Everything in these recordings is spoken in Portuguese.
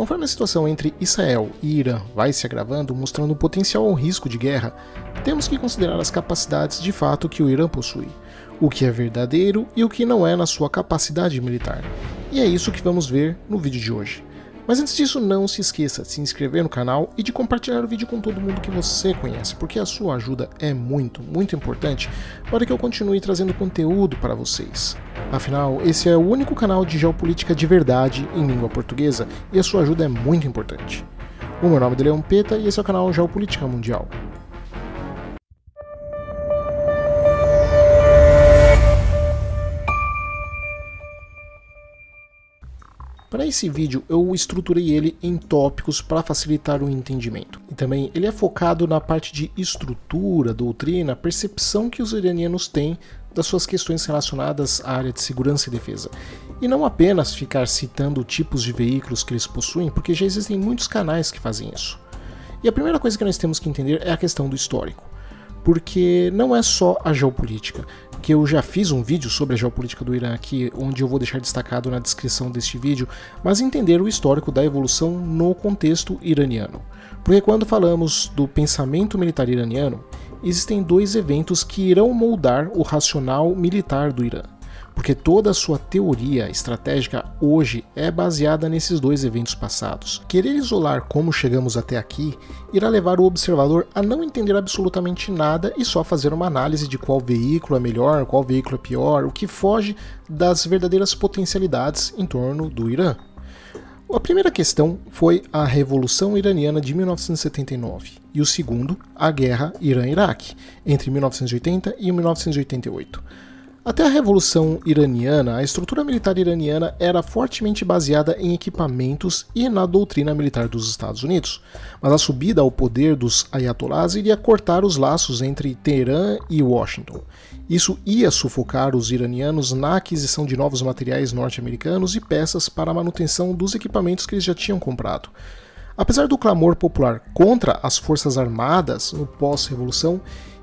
Conforme a situação entre Israel e Irã vai se agravando, mostrando o potencial risco de guerra, temos que considerar as capacidades de fato que o Irã possui, o que é verdadeiro e o que não é na sua capacidade militar. E é isso que vamos ver no vídeo de hoje. Mas antes disso, não se esqueça de se inscrever no canal e de compartilhar o vídeo com todo mundo que você conhece, porque a sua ajuda é muito importante para que eu continue trazendo conteúdo para vocês. Afinal, esse é o único canal de geopolítica de verdade em língua portuguesa e a sua ajuda é muito importante. O meu nome é Leão Peta e esse é o canal Geopolítica Mundial. Para esse vídeo eu estruturei ele em tópicos para facilitar o entendimento. E também ele é focado na parte de estrutura, doutrina, percepção que os iranianos têm das suas questões relacionadas à área de segurança e defesa. E não apenas ficar citando tipos de veículos que eles possuem, porque já existem muitos canais que fazem isso. E a primeira coisa que nós temos que entender é a questão do histórico. Porque não é só a geopolítica, que eu já fiz um vídeo sobre a geopolítica do Irã aqui, onde eu vou deixar destacado na descrição deste vídeo, mas entender o histórico da evolução no contexto iraniano. Porque quando falamos do pensamento militar iraniano, existem dois eventos que irão moldar o racional militar do Irã. Porque toda a sua teoria estratégica hoje é baseada nesses dois eventos passados. Querer isolar como chegamos até aqui irá levar o observador a não entender absolutamente nada e só fazer uma análise de qual veículo é melhor, qual veículo é pior, o que foge das verdadeiras potencialidades em torno do Irã. A primeira questão foi a Revolução Iraniana de 1979 e o segundo, a Guerra Irã-Iraque, entre 1980 e 1988. Até a Revolução Iraniana, a estrutura militar iraniana era fortemente baseada em equipamentos e na doutrina militar dos Estados Unidos, mas a subida ao poder dos ayatolás iria cortar os laços entre Teherã e Washington. Isso ia sufocar os iranianos na aquisição de novos materiais norte-americanos e peças para a manutenção dos equipamentos que eles já tinham comprado. Apesar do clamor popular contra as forças armadas no pós-revolução,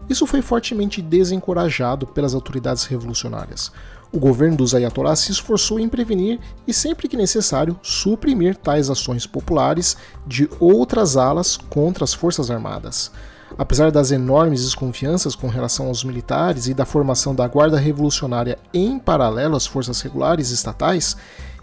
isso foi fortemente desencorajado pelas autoridades revolucionárias. O governo dos ayatolás se esforçou em prevenir e, sempre que necessário, suprimir tais ações populares de outras alas contra as forças armadas. Apesar das enormes desconfianças com relação aos militares e da formação da Guarda Revolucionária em paralelo às forças regulares estatais,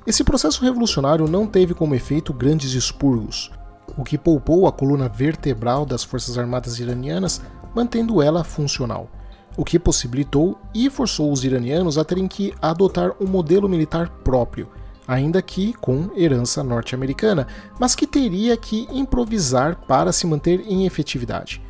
esse processo revolucionário não teve como efeito grandes expurgos, o que poupou a coluna vertebral das forças armadas iranianas, mantendo ela funcional, o que possibilitou e forçou os iranianos a terem que adotar um modelo militar próprio, ainda que com herança norte-americana, mas que teria que improvisar para se manter em efetividade.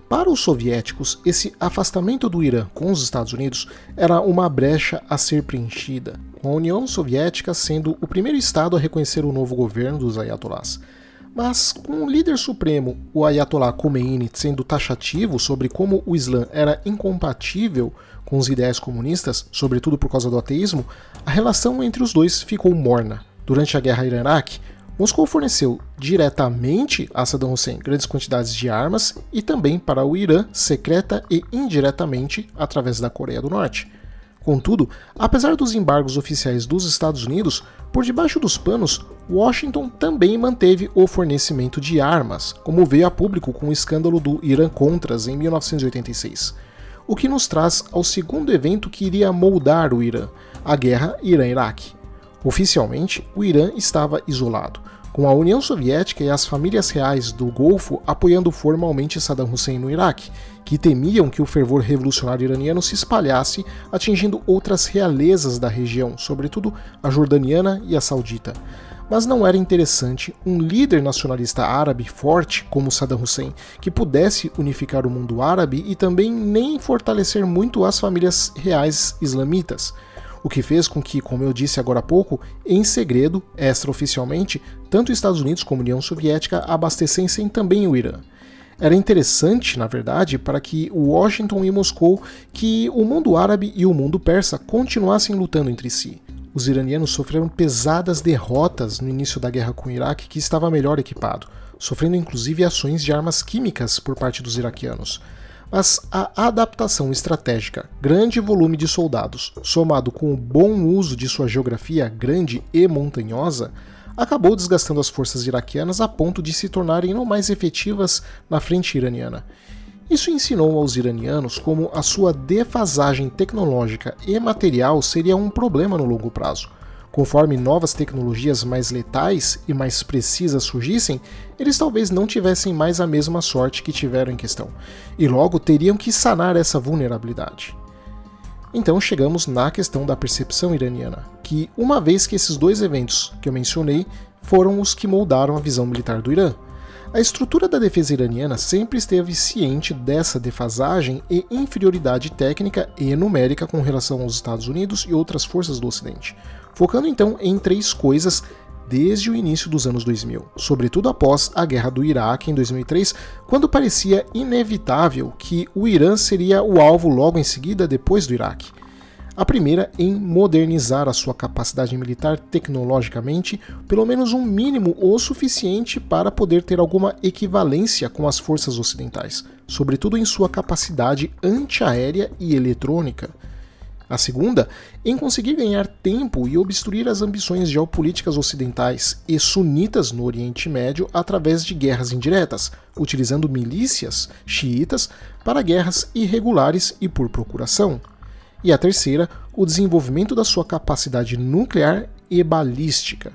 Para os soviéticos, esse afastamento do Irã com os Estados Unidos era uma brecha a ser preenchida, com a União Soviética sendo o primeiro estado a reconhecer o novo governo dos ayatolás. Mas com o líder supremo, o Ayatollah Khomeini, sendo taxativo sobre como o Islã era incompatível com os ideais comunistas, sobretudo por causa do ateísmo, a relação entre os dois ficou morna. Durante a Guerra Irã-Iraque, Moscou forneceu diretamente a Saddam Hussein grandes quantidades de armas e também para o Irã, secreta e indiretamente, através da Coreia do Norte. Contudo, apesar dos embargos oficiais dos Estados Unidos, por debaixo dos panos, Washington também manteve o fornecimento de armas, como veio a público com o escândalo do Irã-Contras em 1986. O que nos traz ao segundo evento que iria moldar o Irã, a Guerra Irã-Iraque. Oficialmente, o Irã estava isolado, com a União Soviética e as famílias reais do Golfo apoiando formalmente Saddam Hussein no Iraque, que temiam que o fervor revolucionário iraniano se espalhasse, atingindo outras realezas da região, sobretudo a jordaniana e a saudita. Mas não era interessante um líder nacionalista árabe forte como Saddam Hussein, que pudesse unificar o mundo árabe e também nem fortalecer muito as famílias reais islamitas. O que fez com que, como eu disse agora há pouco, em segredo, extraoficialmente, tanto os Estados Unidos como a União Soviética abastecessem também o Irã. Era interessante, na verdade, para que Washington e Moscou, que o mundo árabe e o mundo persa continuassem lutando entre si. Os iranianos sofreram pesadas derrotas no início da guerra com o Iraque, que estava melhor equipado, sofrendo inclusive ações de armas químicas por parte dos iraquianos. Mas a adaptação estratégica, grande volume de soldados, somado com o bom uso de sua geografia grande e montanhosa, acabou desgastando as forças iraquianas a ponto de se tornarem não mais efetivas na frente iraniana. Isso ensinou aos iranianos como a sua defasagem tecnológica e material seria um problema no longo prazo. Conforme novas tecnologias mais letais e mais precisas surgissem, eles talvez não tivessem mais a mesma sorte que tiveram em questão, e logo teriam que sanar essa vulnerabilidade. Então chegamos na questão da percepção iraniana, que uma vez que esses dois eventos que eu mencionei foram os que moldaram a visão militar do Irã. A estrutura da defesa iraniana sempre esteve ciente dessa defasagem e inferioridade técnica e numérica com relação aos Estados Unidos e outras forças do Ocidente, focando então em três coisas desde o início dos anos 2000, sobretudo após a guerra do Iraque em 2003, quando parecia inevitável que o Irã seria o alvo logo em seguida depois do Iraque. A primeira em modernizar a sua capacidade militar tecnologicamente, pelo menos um mínimo o suficiente para poder ter alguma equivalência com as forças ocidentais, sobretudo em sua capacidade antiaérea e eletrônica. A segunda, em conseguir ganhar tempo e obstruir as ambições geopolíticas ocidentais e sunitas no Oriente Médio através de guerras indiretas, utilizando milícias xiitas para guerras irregulares e por procuração. E a terceira, o desenvolvimento da sua capacidade nuclear e balística.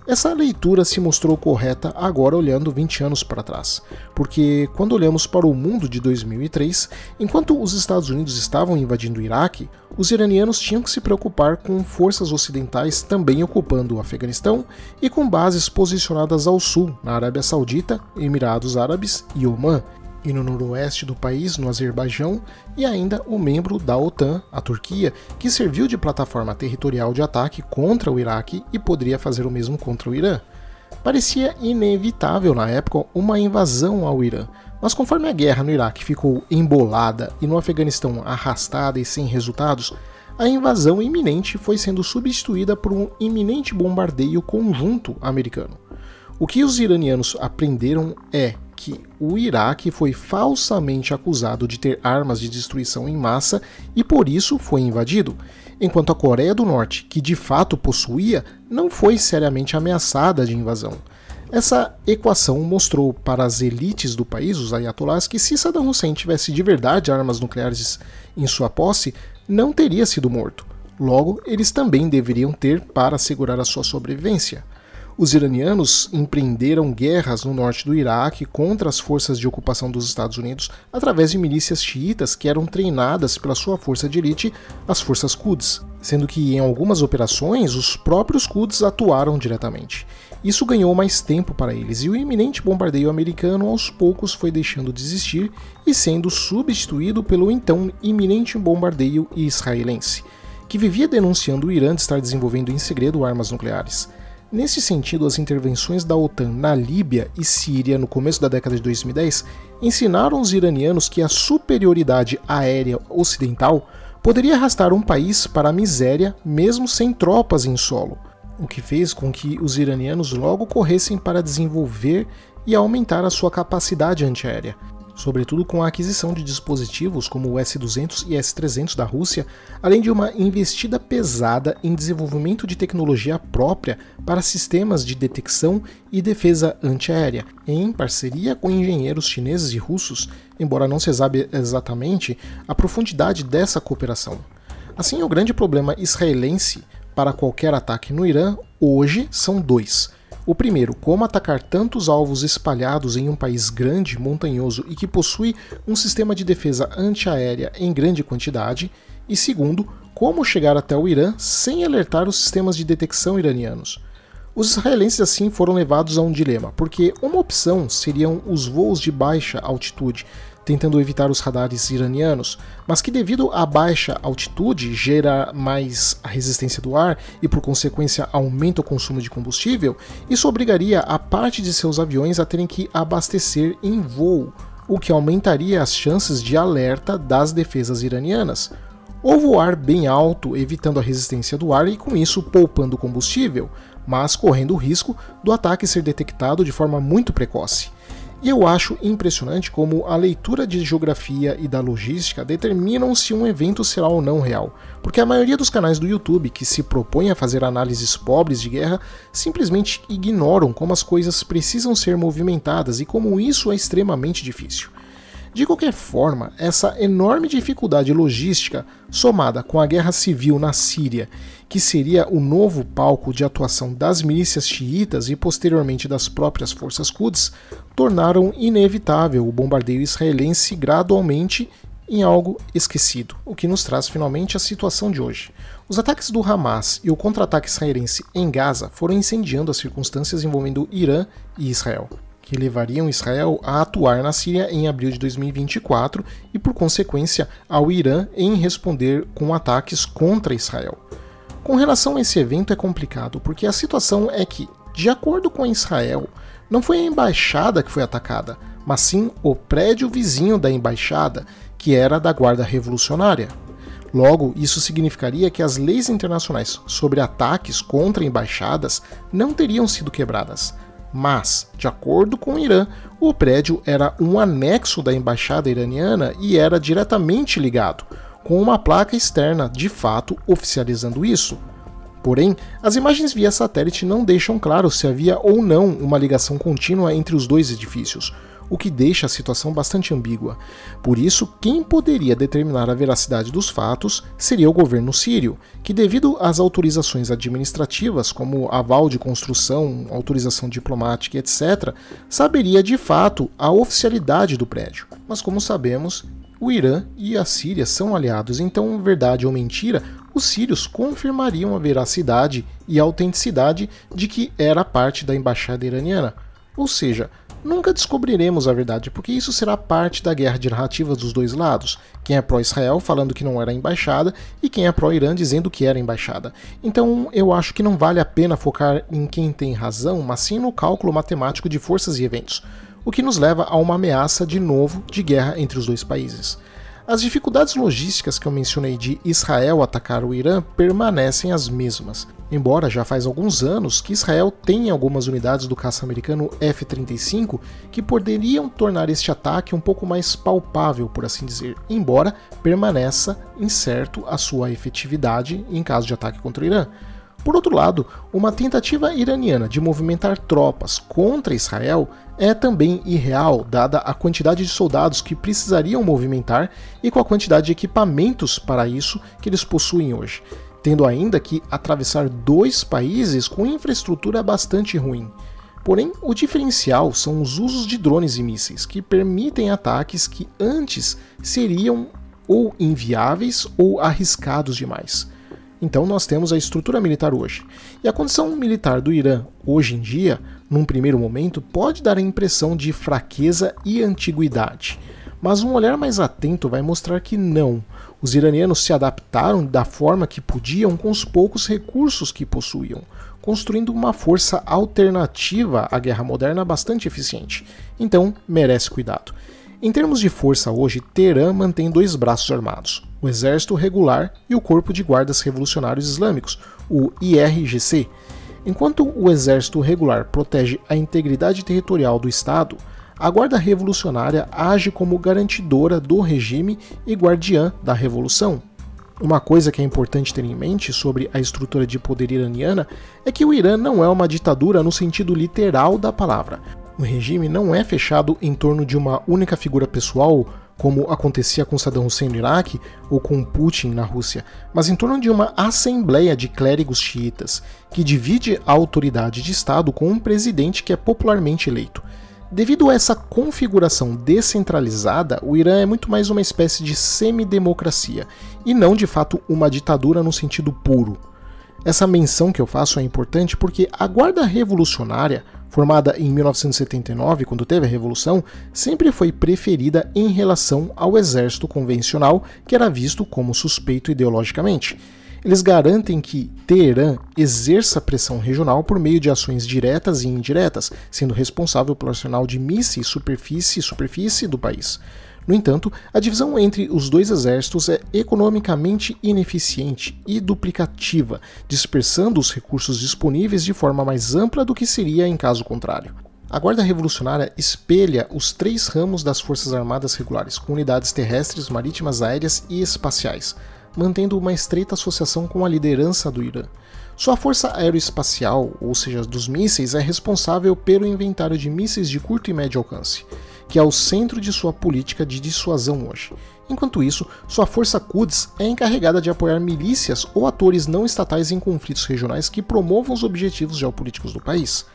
Essa leitura se mostrou correta agora olhando 20 anos para trás, porque quando olhamos para o mundo de 2003, enquanto os Estados Unidos estavam invadindo o Iraque, os iranianos tinham que se preocupar com forças ocidentais também ocupando o Afeganistão e com bases posicionadas ao sul, na Arábia Saudita, Emirados Árabes e Omã, e no noroeste do país, no Azerbaijão, e ainda o membro da OTAN, a Turquia, que serviu de plataforma territorial de ataque contra o Iraque e poderia fazer o mesmo contra o Irã. Parecia inevitável na época uma invasão ao Irã, mas conforme a guerra no Iraque ficou embolada e no Afeganistão arrastada e sem resultados, a invasão iminente foi sendo substituída por um iminente bombardeio conjunto americano. O que os iranianos aprenderam é que o Iraque foi falsamente acusado de ter armas de destruição em massa e por isso foi invadido, enquanto a Coreia do Norte, que de fato possuía, não foi seriamente ameaçada de invasão. Essa equação mostrou para as elites do país, os ayatollahs, que se Saddam Hussein tivesse de verdade armas nucleares em sua posse, não teria sido morto. Logo, eles também deveriam ter para assegurar a sua sobrevivência. Os iranianos empreenderam guerras no norte do Iraque contra as forças de ocupação dos Estados Unidos através de milícias xiitas que eram treinadas pela sua força de elite, as forças Quds, sendo que em algumas operações os próprios Quds atuaram diretamente. Isso ganhou mais tempo para eles e o iminente bombardeio americano aos poucos foi deixando de existir e sendo substituído pelo então iminente bombardeio israelense, que vivia denunciando o Irã de estar desenvolvendo em segredo armas nucleares. Nesse sentido, as intervenções da OTAN na Líbia e Síria no começo da década de 2010 ensinaram os iranianos que a superioridade aérea ocidental poderia arrastar um país para a miséria mesmo sem tropas em solo, o que fez com que os iranianos logo corressem para desenvolver e aumentar a sua capacidade antiaérea, sobretudo com a aquisição de dispositivos como o S-200 e S-300 da Rússia, além de uma investida pesada em desenvolvimento de tecnologia própria para sistemas de detecção e defesa antiaérea, em parceria com engenheiros chineses e russos, embora não se saiba exatamente a profundidade dessa cooperação. Assim, o grande problema israelense para qualquer ataque no Irã hoje são dois. O primeiro, como atacar tantos alvos espalhados em um país grande, montanhoso e que possui um sistema de defesa antiaérea em grande quantidade. E segundo, como chegar até o Irã sem alertar os sistemas de detecção iranianos. Os israelenses assim foram levados a um dilema, porque uma opção seriam os voos de baixa altitude, tentando evitar os radares iranianos, mas que devido à baixa altitude gera mais a resistência do ar e por consequência aumenta o consumo de combustível, isso obrigaria a parte de seus aviões a terem que abastecer em voo, o que aumentaria as chances de alerta das defesas iranianas. Ou voar bem alto, evitando a resistência do ar e com isso poupando combustível, mas correndo o risco do ataque ser detectado de forma muito precoce. E eu acho impressionante como a leitura de geografia e da logística determinam se um evento será ou não real, porque a maioria dos canais do YouTube que se propõem a fazer análises pobres de guerra simplesmente ignoram como as coisas precisam ser movimentadas e como isso é extremamente difícil. De qualquer forma, essa enorme dificuldade logística, somada com a guerra civil na Síria, que seria o novo palco de atuação das milícias xiitas e posteriormente das próprias forças Quds, tornaram inevitável o bombardeio israelense gradualmente em algo esquecido, o que nos traz finalmente a situação de hoje. Os ataques do Hamas e o contra-ataque israelense em Gaza foram incendiando as circunstâncias envolvendo Irã e Israel, que levariam Israel a atuar na Síria em abril de 2024 e, por consequência, ao Irã em responder com ataques contra Israel. Com relação a esse evento é complicado, porque a situação é que, de acordo com Israel, não foi a embaixada que foi atacada, mas sim o prédio vizinho da embaixada, que era da Guarda Revolucionária. Logo, isso significaria que as leis internacionais sobre ataques contra embaixadas não teriam sido quebradas. Mas, de acordo com o Irã, o prédio era um anexo da embaixada iraniana e era diretamente ligado, com uma placa externa de fato oficializando isso. Porém, as imagens via satélite não deixam claro se havia ou não uma ligação contínua entre os dois edifícios, o que deixa a situação bastante ambígua. Por isso, quem poderia determinar a veracidade dos fatos seria o governo sírio, que devido às autorizações administrativas, como aval de construção, autorização diplomática, etc., saberia de fato a oficialidade do prédio. Mas como sabemos, o Irã e a Síria são aliados, então, verdade ou mentira, os sírios confirmariam a veracidade e a autenticidade de que era parte da embaixada iraniana. Ou seja, nunca descobriremos a verdade, porque isso será parte da guerra de narrativas dos dois lados. Quem é pró-Israel falando que não era embaixada e quem é pró-Irã dizendo que era embaixada. Então eu acho que não vale a pena focar em quem tem razão, mas sim no cálculo matemático de forças e eventos, o que nos leva a uma ameaça de novo de guerra entre os dois países. As dificuldades logísticas que eu mencionei de Israel atacar o Irã permanecem as mesmas, embora já faz alguns anos que Israel tenha algumas unidades do caça americano F-35 que poderiam tornar este ataque um pouco mais palpável, por assim dizer, embora permaneça incerto a sua efetividade em caso de ataque contra o Irã. Por outro lado, uma tentativa iraniana de movimentar tropas contra Israel é também irreal, dada a quantidade de soldados que precisariam movimentar e com a quantidade de equipamentos para isso que eles possuem hoje, tendo ainda que atravessar dois países com infraestrutura bastante ruim. Porém, o diferencial são os usos de drones e mísseis, que permitem ataques que antes seriam ou inviáveis ou arriscados demais. Então nós temos a estrutura militar hoje. E a condição militar do Irã hoje em dia, num primeiro momento, pode dar a impressão de fraqueza e antiguidade. Mas um olhar mais atento vai mostrar que não. Os iranianos se adaptaram da forma que podiam com os poucos recursos que possuíam, construindo uma força alternativa à guerra moderna bastante eficiente. Então merece cuidado. Em termos de força hoje, Teherã mantém dois braços armados, o Exército Regular e o Corpo de Guardas Revolucionários Islâmicos, o IRGC. Enquanto o Exército Regular protege a integridade territorial do Estado, a Guarda Revolucionária age como garantidora do regime e guardiã da Revolução. Uma coisa que é importante ter em mente sobre a estrutura de poder iraniana é que o Irã não é uma ditadura no sentido literal da palavra. O regime não é fechado em torno de uma única figura pessoal, como acontecia com Saddam Hussein no Iraque ou com Putin na Rússia, mas em torno de uma assembleia de clérigos xiitas, que divide a autoridade de Estado com um presidente que é popularmente eleito. Devido a essa configuração descentralizada, o Irã é muito mais uma espécie de semidemocracia, e não de fato uma ditadura no sentido puro. Essa menção que eu faço é importante porque a Guarda Revolucionária, formada em 1979, quando teve a Revolução, sempre foi preferida em relação ao exército convencional, que era visto como suspeito ideologicamente. Eles garantem que Teherã exerça pressão regional por meio de ações diretas e indiretas, sendo responsável pelo arsenal de mísseis superfície do país. No entanto, a divisão entre os dois exércitos é economicamente ineficiente e duplicativa, dispersando os recursos disponíveis de forma mais ampla do que seria em caso contrário. A Guarda Revolucionária espelha os 3 ramos das Forças Armadas regulares, com unidades terrestres, marítimas, aéreas e espaciais, mantendo uma estreita associação com a liderança do Irã. Sua força aeroespacial, ou seja, dos mísseis, é responsável pelo inventário de mísseis de curto e médio alcance, que é o centro de sua política de dissuasão hoje. Enquanto isso, sua força Quds é encarregada de apoiar milícias ou atores não estatais em conflitos regionais que promovam os objetivos geopolíticos do país.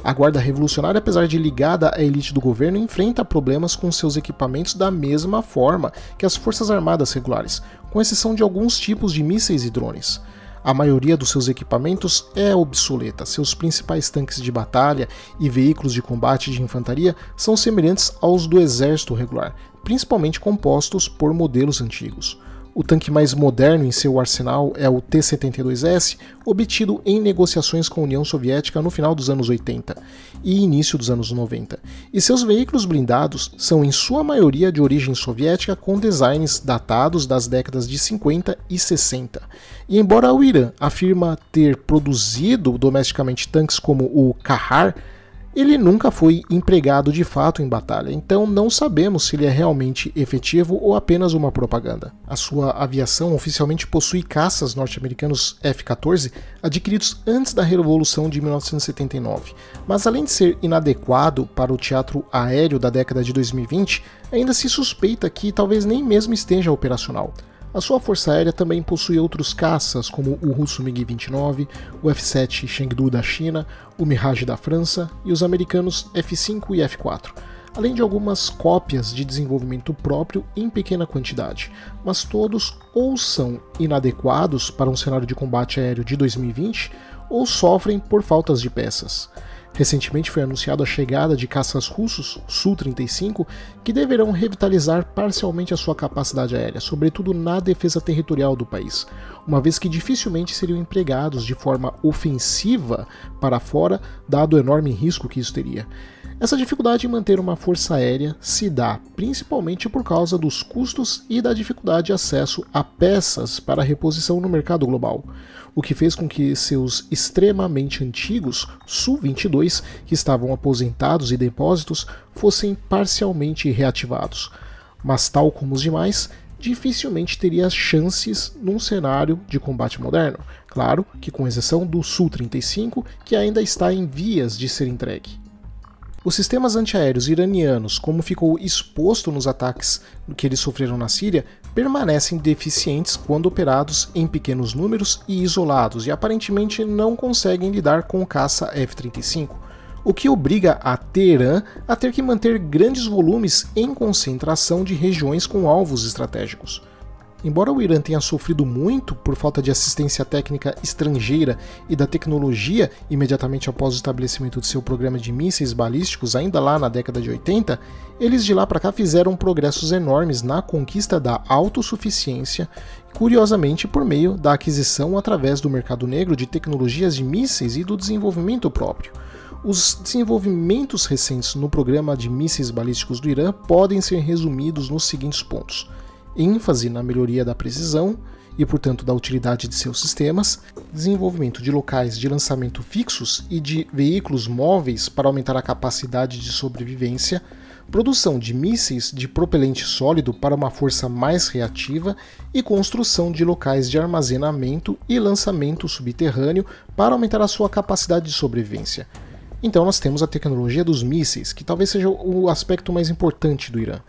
A Guarda Revolucionária, apesar de ligada à elite do governo, enfrenta problemas com seus equipamentos da mesma forma que as Forças Armadas regulares, com exceção de alguns tipos de mísseis e drones. A maioria dos seus equipamentos é obsoleta, seus principais tanques de batalha e veículos de combate de infantaria são semelhantes aos do exército regular, principalmente compostos por modelos antigos. O tanque mais moderno em seu arsenal é o T-72S, obtido em negociações com a União Soviética no final dos anos 80 e início dos anos 90. E seus veículos blindados são em sua maioria de origem soviética, com designs datados das décadas de 50 e 60. E embora o Irã afirma ter produzido domesticamente tanques como o Kahar, ele nunca foi empregado de fato em batalha, então não sabemos se ele é realmente efetivo ou apenas uma propaganda. A sua aviação oficialmente possui caças norte-americanos F-14 adquiridos antes da Revolução de 1979, mas além de ser inadequado para o teatro aéreo da década de 2020, ainda se suspeita que talvez nem mesmo esteja operacional. A sua força aérea também possui outros caças, como o russo MiG-29, o F-7 Chengdu da China, o Mirage da França e os americanos F-5 e F-4, além de algumas cópias de desenvolvimento próprio em pequena quantidade, mas todos ou são inadequados para um cenário de combate aéreo de 2020 ou sofrem por faltas de peças. Recentemente foi anunciada a chegada de caças russos Su-35 que deverão revitalizar parcialmente a sua capacidade aérea, sobretudo na defesa territorial do país, uma vez que dificilmente seriam empregados de forma ofensiva para fora, dado o enorme risco que isso teria. Essa dificuldade em manter uma força aérea se dá principalmente por causa dos custos e da dificuldade de acesso a peças para reposição no mercado global, o que fez com que seus extremamente antigos Su-22, que estavam aposentados em depósitos, fossem parcialmente reativados. Mas, tal como os demais, dificilmente teria chances num cenário de combate moderno, claro que com exceção do Su-35, que ainda está em vias de ser entregue. Os sistemas antiaéreos iranianos, como ficou exposto nos ataques que eles sofreram na Síria, permanecem deficientes quando operados em pequenos números e isolados, e aparentemente não conseguem lidar com o caça F-35, o que obriga a Teherã a ter que manter grandes volumes em concentração de regiões com alvos estratégicos. Embora o Irã tenha sofrido muito por falta de assistência técnica estrangeira e da tecnologia imediatamente após o estabelecimento de seu programa de mísseis balísticos ainda lá na década de 80, eles de lá para cá fizeram progressos enormes na conquista da autossuficiência, curiosamente por meio da aquisição através do mercado negro de tecnologias de mísseis e do desenvolvimento próprio. Os desenvolvimentos recentes no programa de mísseis balísticos do Irã podem ser resumidos nos seguintes pontos: ênfase na melhoria da precisão e, portanto, da utilidade de seus sistemas, desenvolvimento de locais de lançamento fixos e de veículos móveis para aumentar a capacidade de sobrevivência, produção de mísseis de propelente sólido para uma força mais reativa e construção de locais de armazenamento e lançamento subterrâneo para aumentar a sua capacidade de sobrevivência. Então nós temos a tecnologia dos mísseis, que talvez seja o aspecto mais importante do Irã.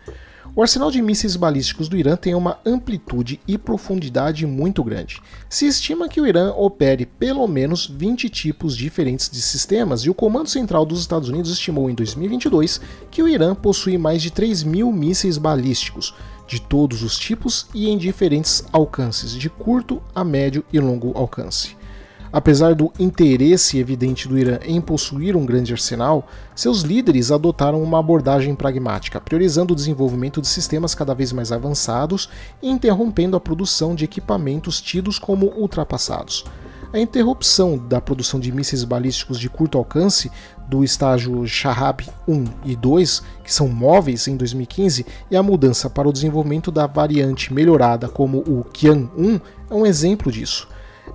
O arsenal de mísseis balísticos do Irã tem uma amplitude e profundidade muito grande. Se estima que o Irã opere pelo menos 20 tipos diferentes de sistemas, e o Comando Central dos Estados Unidos estimou em 2022 que o Irã possui mais de 3.000 mísseis balísticos, de todos os tipos e em diferentes alcances, de curto a médio e longo alcance. Apesar do interesse evidente do Irã em possuir um grande arsenal, seus líderes adotaram uma abordagem pragmática, priorizando o desenvolvimento de sistemas cada vez mais avançados e interrompendo a produção de equipamentos tidos como ultrapassados. A interrupção da produção de mísseis balísticos de curto alcance do estágio Shahab 1 e 2, que são móveis, em 2015, e a mudança para o desenvolvimento da variante melhorada como o Qian 1 é um exemplo disso.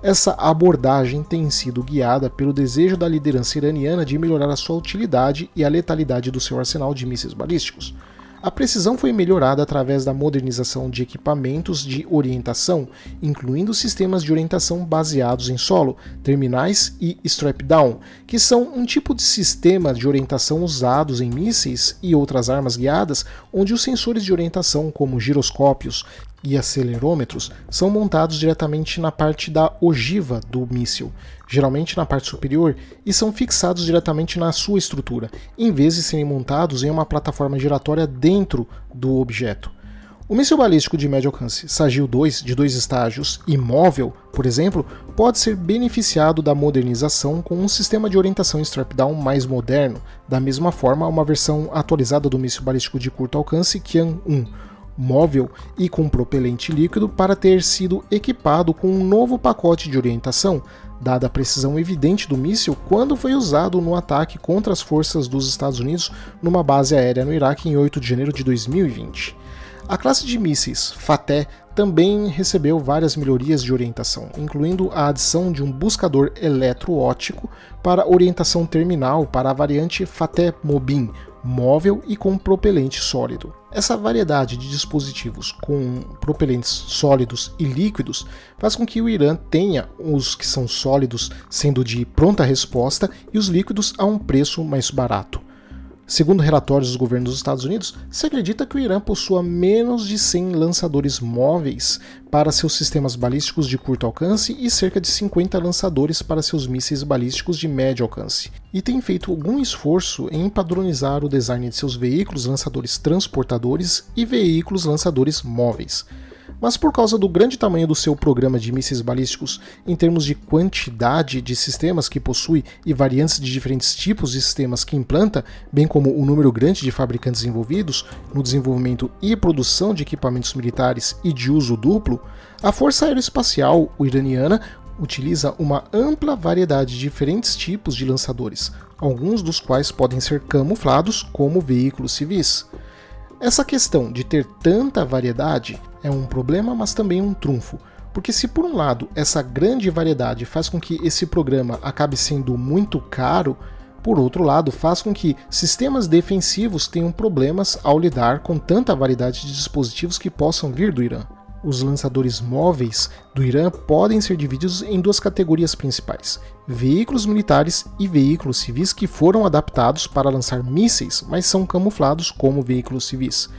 Essa abordagem tem sido guiada pelo desejo da liderança iraniana de melhorar a sua utilidade e a letalidade do seu arsenal de mísseis balísticos. A precisão foi melhorada através da modernização de equipamentos de orientação, incluindo sistemas de orientação baseados em solo, terminais e strap-down, que são um tipo de sistema de orientação usados em mísseis e outras armas guiadas, onde os sensores de orientação, como giroscópios e acelerômetros, são montados diretamente na parte da ogiva do míssil, geralmente na parte superior, e são fixados diretamente na sua estrutura, em vez de serem montados em uma plataforma giratória dentro do objeto. O míssil balístico de médio alcance Sagil-2, de 2 estágios e móvel, por exemplo, pode ser beneficiado da modernização com um sistema de orientação strap-down mais moderno. Da mesma forma, uma versão atualizada do míssil balístico de curto alcance Qian-1, móvel e com propelente líquido, para ter sido equipado com um novo pacote de orientação, dada a precisão evidente do míssil quando foi usado no ataque contra as forças dos Estados Unidos numa base aérea no Iraque em 8 de janeiro de 2020. A classe de mísseis Fateh também recebeu várias melhorias de orientação, incluindo a adição de um buscador eletroóptico para orientação terminal para a variante Fateh Mobin, móvel e com propelente sólido. Essa variedade de dispositivos com propelentes sólidos e líquidos faz com que o Irã tenha os que são sólidos sendo de pronta resposta e os líquidos a um preço mais barato. Segundo relatórios dos governos dos Estados Unidos, se acredita que o Irã possua menos de 100 lançadores móveis para seus sistemas balísticos de curto alcance e cerca de 50 lançadores para seus mísseis balísticos de médio alcance, e tem feito algum esforço em padronizar o design de seus veículos lançadores transportadores e veículos lançadores móveis. Mas por causa do grande tamanho do seu programa de mísseis balísticos em termos de quantidade de sistemas que possui e variantes de diferentes tipos de sistemas que implanta, bem como o número grande de fabricantes envolvidos no desenvolvimento e produção de equipamentos militares e de uso duplo, a Força Aeroespacial iraniana utiliza uma ampla variedade de diferentes tipos de lançadores, alguns dos quais podem ser camuflados como veículos civis. Essa questão de ter tanta variedade é um problema, mas também um trunfo, porque se por um lado essa grande variedade faz com que esse programa acabe sendo muito caro, por outro lado faz com que sistemas defensivos tenham problemas ao lidar com tanta variedade de dispositivos que possam vir do Irã. Os lançadores móveis do Irã podem ser divididos em duas categorias principais: veículos militares e veículos civis que foram adaptados para lançar mísseis, mas são camuflados como veículos civis.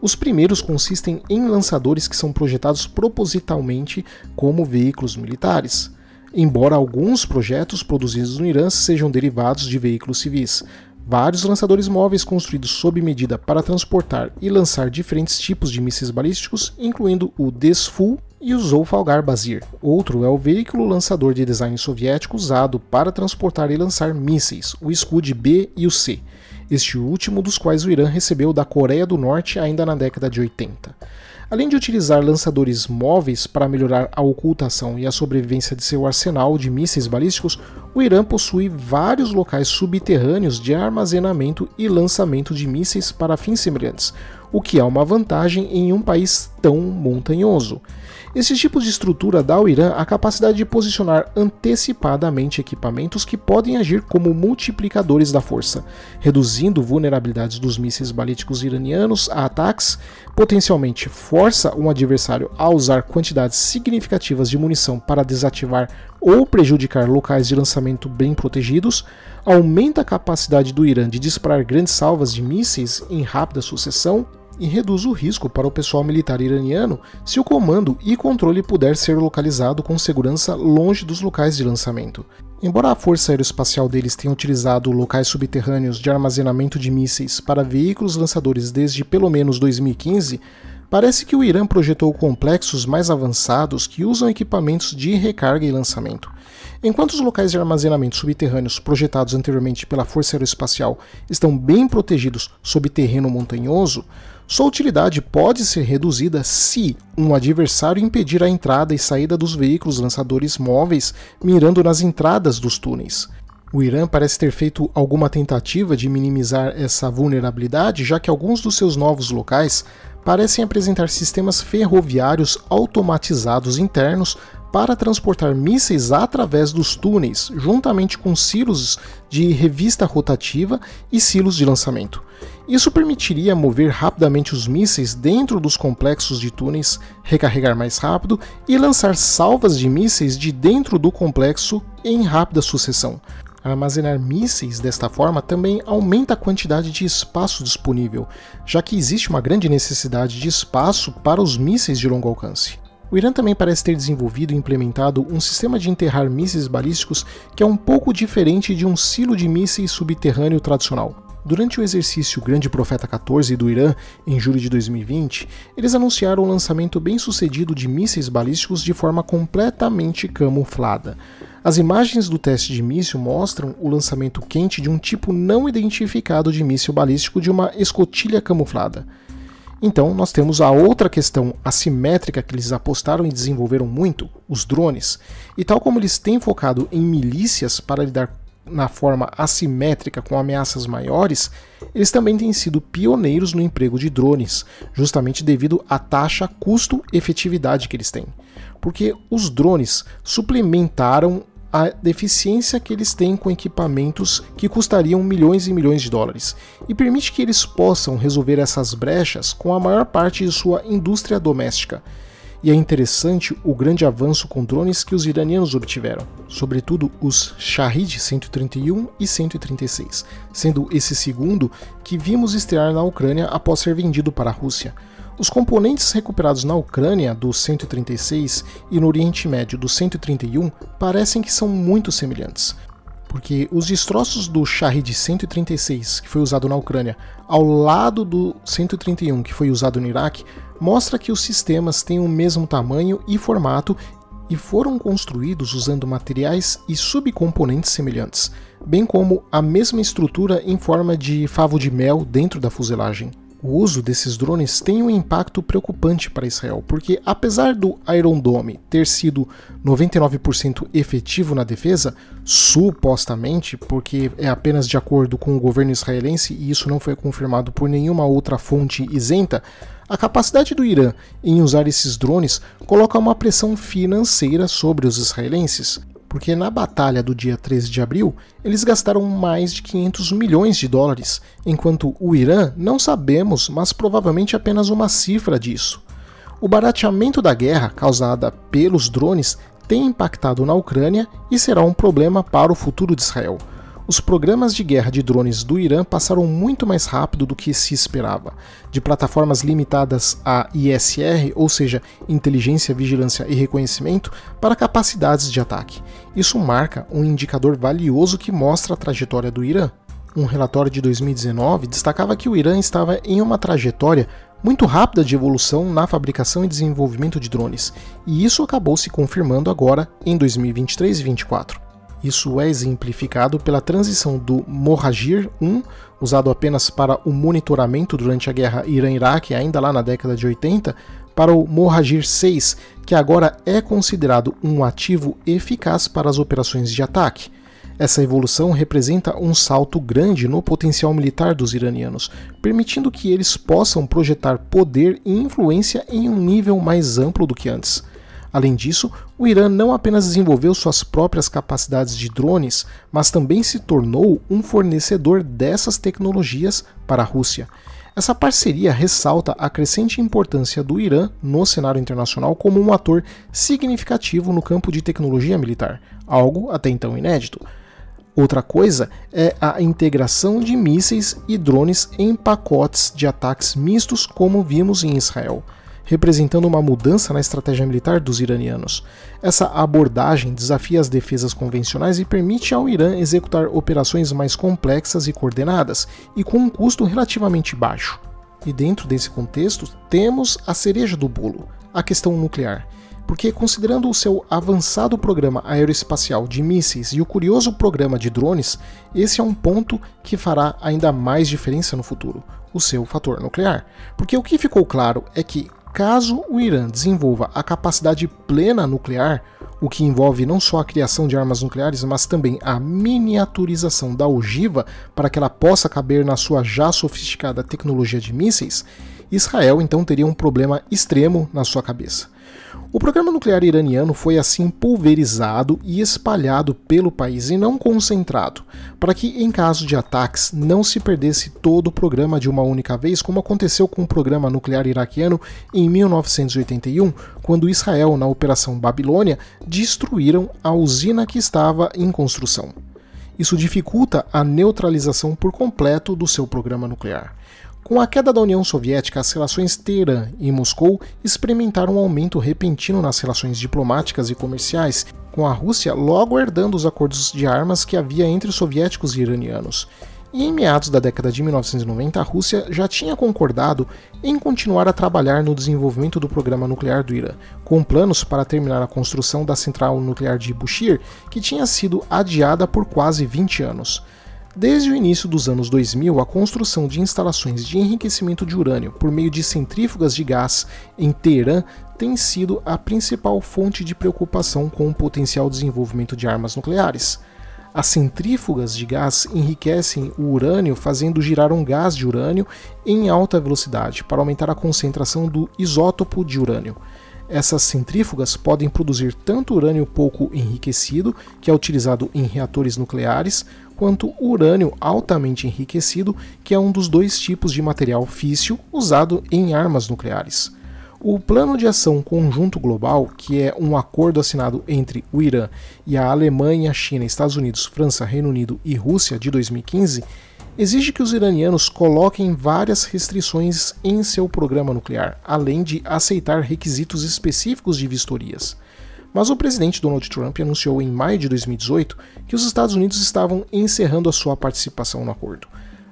Os primeiros consistem em lançadores que são projetados propositalmente como veículos militares, embora alguns projetos produzidos no Irã sejam derivados de veículos civis. Vários lançadores móveis construídos sob medida para transportar e lançar diferentes tipos de mísseis balísticos, incluindo o Desful e o Zolfalgar Bazir. Outro é o veículo lançador de design soviético usado para transportar e lançar mísseis, o Scud B e o C, este último dos quais o Irã recebeu da Coreia do Norte ainda na década de 80. Além de utilizar lançadores móveis para melhorar a ocultação e a sobrevivência de seu arsenal de mísseis balísticos, o Irã possui vários locais subterrâneos de armazenamento e lançamento de mísseis para fins semelhantes, o que é uma vantagem em um país tão montanhoso. Esse tipo de estrutura dá ao Irã a capacidade de posicionar antecipadamente equipamentos que podem agir como multiplicadores da força, reduzindo vulnerabilidades dos mísseis balísticos iranianos a ataques, potencialmente força um adversário a usar quantidades significativas de munição para desativar ou prejudicar locais de lançamento bem protegidos, aumenta a capacidade do Irã de disparar grandes salvas de mísseis em rápida sucessão e reduz o risco para o pessoal militar iraniano se o comando e controle puder ser localizado com segurança longe dos locais de lançamento. Embora a força aeroespacial deles tenha utilizado locais subterrâneos de armazenamento de mísseis para veículos lançadores desde pelo menos 2015, parece que o Irã projetou complexos mais avançados que usam equipamentos de recarga e lançamento. Enquanto os locais de armazenamento subterrâneos projetados anteriormente pela Força Aeroespacial estão bem protegidos sob terreno montanhoso, sua utilidade pode ser reduzida se um adversário impedir a entrada e saída dos veículos lançadores móveis mirando nas entradas dos túneis. O Irã parece ter feito alguma tentativa de minimizar essa vulnerabilidade, já que alguns dos seus novos locais parecem apresentar sistemas ferroviários automatizados internos para transportar mísseis através dos túneis, juntamente com silos de revista rotativa e silos de lançamento. Isso permitiria mover rapidamente os mísseis dentro dos complexos de túneis, recarregar mais rápido e lançar salvas de mísseis de dentro do complexo em rápida sucessão. Armazenar mísseis desta forma também aumenta a quantidade de espaço disponível, já que existe uma grande necessidade de espaço para os mísseis de longo alcance. O Irã também parece ter desenvolvido e implementado um sistema de enterrar mísseis balísticos que é um pouco diferente de um silo de mísseis subterrâneo tradicional. Durante o exercício Grande Profeta 14 do Irã, em julho de 2020, eles anunciaram o lançamento bem-sucedido de mísseis balísticos de forma completamente camuflada. As imagens do teste de míssil mostram o lançamento quente de um tipo não identificado de míssil balístico de uma escotilha camuflada. Então, nós temos a outra questão assimétrica que eles apostaram e desenvolveram muito, os drones. E tal como eles têm focado em milícias para lidar na forma assimétrica com ameaças maiores, eles também têm sido pioneiros no emprego de drones, justamente devido à taxa custo-efetividade que eles têm. Porque os drones suplementaram a deficiência que eles têm com equipamentos que custariam milhões e milhões de dólares, e permite que eles possam resolver essas brechas com a maior parte de sua indústria doméstica. E é interessante o grande avanço com drones que os iranianos obtiveram, sobretudo os Shahed 131 e 136, sendo esse segundo que vimos estrear na Ucrânia após ser vendido para a Rússia. Os componentes recuperados na Ucrânia do 136 e no Oriente Médio do 131 parecem que são muito semelhantes, porque os destroços do Shahed 136, que foi usado na Ucrânia, ao lado do 131, que foi usado no Iraque, mostra que os sistemas têm o mesmo tamanho e formato e foram construídos usando materiais e subcomponentes semelhantes, bem como a mesma estrutura em forma de favo de mel dentro da fuselagem. O uso desses drones tem um impacto preocupante para Israel, porque apesar do Iron Dome ter sido 99% efetivo na defesa, supostamente, porque é apenas de acordo com o governo israelense e isso não foi confirmado por nenhuma outra fonte isenta, a capacidade do Irã em usar esses drones coloca uma pressão financeira sobre os israelenses. Porque na batalha do dia 13 de abril, eles gastaram mais de 500 milhões de dólares, enquanto o Irã não sabemos, mas provavelmente apenas uma cifra disso. O barateamento da guerra causada pelos drones tem impactado na Ucrânia e será um problema para o futuro de Israel. Os programas de guerra de drones do Irã passaram muito mais rápido do que se esperava, de plataformas limitadas a ISR, ou seja, inteligência, vigilância e reconhecimento, para capacidades de ataque. Isso marca um indicador valioso que mostra a trajetória do Irã. Um relatório de 2019 destacava que o Irã estava em uma trajetória muito rápida de evolução na fabricação e desenvolvimento de drones, e isso acabou se confirmando agora em 2023 e 2024. Isso é exemplificado pela transição do Morragir 1, usado apenas para o monitoramento durante a guerra Irã-Iraque, ainda lá na década de 80, para o Morragir 6, que agora é considerado um ativo eficaz para as operações de ataque. Essa evolução representa um salto grande no potencial militar dos iranianos, permitindo que eles possam projetar poder e influência em um nível mais amplo do que antes. Além disso, o Irã não apenas desenvolveu suas próprias capacidades de drones, mas também se tornou um fornecedor dessas tecnologias para a Rússia. Essa parceria ressalta a crescente importância do Irã no cenário internacional como um ator significativo no campo de tecnologia militar, algo até então inédito. Outra coisa é a integração de mísseis e drones em pacotes de ataques mistos, como vimos em Israel, representando uma mudança na estratégia militar dos iranianos. Essa abordagem desafia as defesas convencionais e permite ao Irã executar operações mais complexas e coordenadas, e com um custo relativamente baixo. E dentro desse contexto, temos a cereja do bolo, a questão nuclear. Porque, considerando o seu avançado programa aeroespacial de mísseis e o curioso programa de drones, esse é um ponto que fará ainda mais diferença no futuro, o seu fator nuclear. Porque o que ficou claro é que, caso o Irã desenvolva a capacidade plena nuclear, o que envolve não só a criação de armas nucleares, mas também a miniaturização da ogiva para que ela possa caber na sua já sofisticada tecnologia de mísseis, Israel então teria um problema extremo na sua cabeça. O programa nuclear iraniano foi assim pulverizado e espalhado pelo país e não concentrado, para que em caso de ataques não se perdesse todo o programa de uma única vez, como aconteceu com o programa nuclear iraquiano em 1981, quando Israel, na Operação Babilônia, destruíram a usina que estava em construção. Isso dificulta a neutralização por completo do seu programa nuclear. Com a queda da União Soviética, as relações Teherã e Moscou experimentaram um aumento repentino nas relações diplomáticas e comerciais, com a Rússia logo herdando os acordos de armas que havia entre os soviéticos e iranianos. E em meados da década de 1990, a Rússia já tinha concordado em continuar a trabalhar no desenvolvimento do programa nuclear do Irã, com planos para terminar a construção da central nuclear de Bushehr, que tinha sido adiada por quase 20 anos. Desde o início dos anos 2000, a construção de instalações de enriquecimento de urânio por meio de centrífugas de gás em Teherã tem sido a principal fonte de preocupação com o potencial desenvolvimento de armas nucleares. As centrífugas de gás enriquecem o urânio fazendo girar um gás de urânio em alta velocidade para aumentar a concentração do isótopo de urânio. Essas centrífugas podem produzir tanto urânio pouco enriquecido, que é utilizado em reatores nucleares, quanto urânio altamente enriquecido, que é um dos dois tipos de material físsil usado em armas nucleares. O Plano de Ação Conjunto Global, que é um acordo assinado entre o Irã e a Alemanha, China, Estados Unidos, França, Reino Unido e Rússia de 2015, exige que os iranianos coloquem várias restrições em seu programa nuclear, além de aceitar requisitos específicos de vistorias. Mas o presidente Donald Trump anunciou em maio de 2018 que os Estados Unidos estavam encerrando a sua participação no acordo.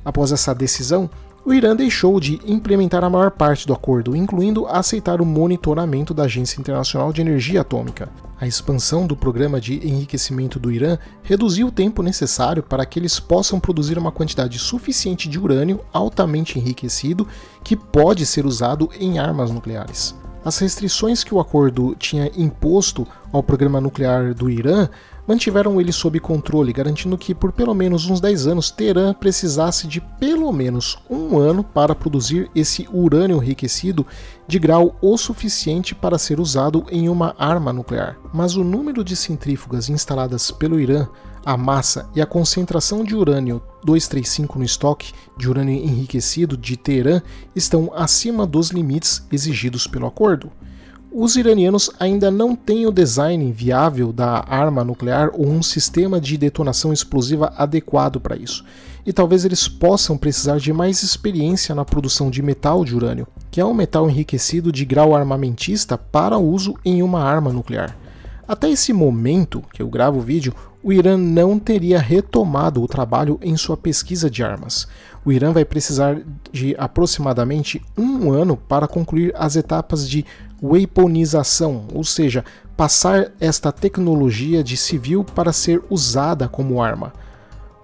Após essa decisão, o Irã deixou de implementar a maior parte do acordo, incluindo aceitar o monitoramento da Agência Internacional de Energia Atômica. A expansão do programa de enriquecimento do Irã reduziu o tempo necessário para que eles possam produzir uma quantidade suficiente de urânio altamente enriquecido que pode ser usado em armas nucleares. As restrições que o acordo tinha imposto ao programa nuclear do Irã mantiveram ele sob controle, garantindo que por pelo menos uns 10 anos Teherã precisasse de pelo menos um ano para produzir esse urânio enriquecido de grau o suficiente para ser usado em uma arma nuclear. Mas o número de centrífugas instaladas pelo Irã, a massa e a concentração de urânio 235 no estoque de urânio enriquecido de Teherã estão acima dos limites exigidos pelo acordo. Os iranianos ainda não têm o design viável da arma nuclear ou um sistema de detonação explosiva adequado para isso, e talvez eles possam precisar de mais experiência na produção de metal de urânio, que é um metal enriquecido de grau armamentista para uso em uma arma nuclear. Até esse momento que eu gravo o vídeo, o Irã não teria retomado o trabalho em sua pesquisa de armas. O Irã vai precisar de aproximadamente um ano para concluir as etapas de weaponização, ou seja, passar esta tecnologia de civil para ser usada como arma.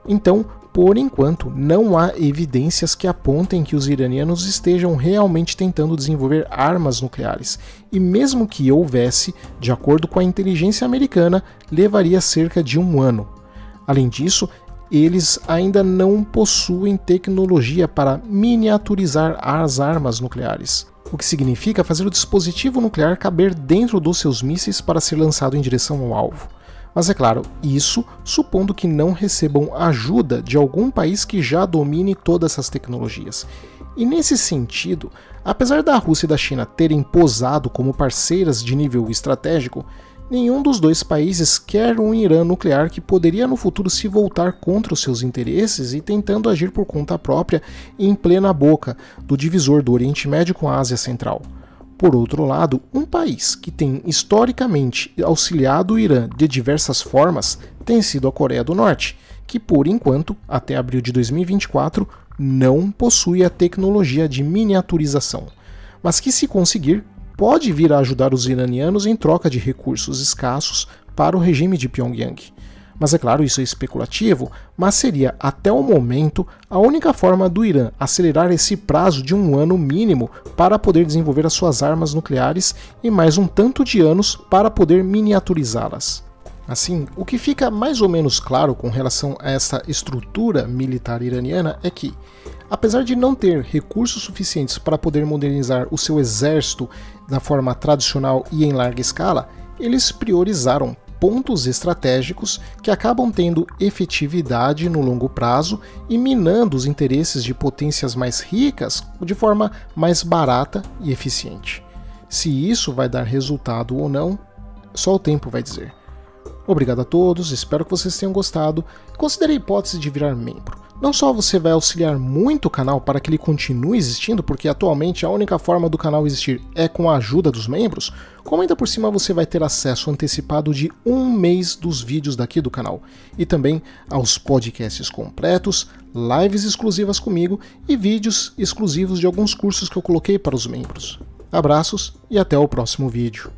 Então, por enquanto, não há evidências que apontem que os iranianos estejam realmente tentando desenvolver armas nucleares, e mesmo que houvesse, de acordo com a inteligência americana, levaria cerca de um ano. Além disso, eles ainda não possuem tecnologia para miniaturizar as armas nucleares, o que significa fazer o dispositivo nuclear caber dentro dos seus mísseis para ser lançado em direção ao alvo. Mas é claro, isso supondo que não recebam ajuda de algum país que já domine todas essas tecnologias. E nesse sentido, apesar da Rússia e da China terem posado como parceiras de nível estratégico, nenhum dos dois países quer um Irã nuclear que poderia no futuro se voltar contra os seus interesses e tentando agir por conta própria em plena boca do divisor do Oriente Médio com a Ásia Central. Por outro lado, um país que tem historicamente auxiliado o Irã de diversas formas tem sido a Coreia do Norte, que por enquanto, até abril de 2024, não possui a tecnologia de miniaturização, mas que, se conseguir, pode vir a ajudar os iranianos em troca de recursos escassos para o regime de Pyongyang. Mas é claro, isso é especulativo, mas seria até o momento a única forma do Irã acelerar esse prazo de um ano mínimo para poder desenvolver as suas armas nucleares e mais um tanto de anos para poder miniaturizá-las. Assim, o que fica mais ou menos claro com relação a essa estrutura militar iraniana é que, Apesar de não ter recursos suficientes para poder modernizar o seu exército da forma tradicional e em larga escala, eles priorizaram pontos estratégicos que acabam tendo efetividade no longo prazo e minando os interesses de potências mais ricas de forma mais barata e eficiente. Se isso vai dar resultado ou não, só o tempo vai dizer. Obrigado a todos, espero que vocês tenham gostado. Considere a hipótese de virar membro. Não só você vai auxiliar muito o canal para que ele continue existindo, porque atualmente a única forma do canal existir é com a ajuda dos membros, como ainda por cima você vai ter acesso antecipado de 1 mês dos vídeos daqui do canal, e também aos podcasts completos, lives exclusivas comigo e vídeos exclusivos de alguns cursos que eu coloquei para os membros. Abraços e até o próximo vídeo.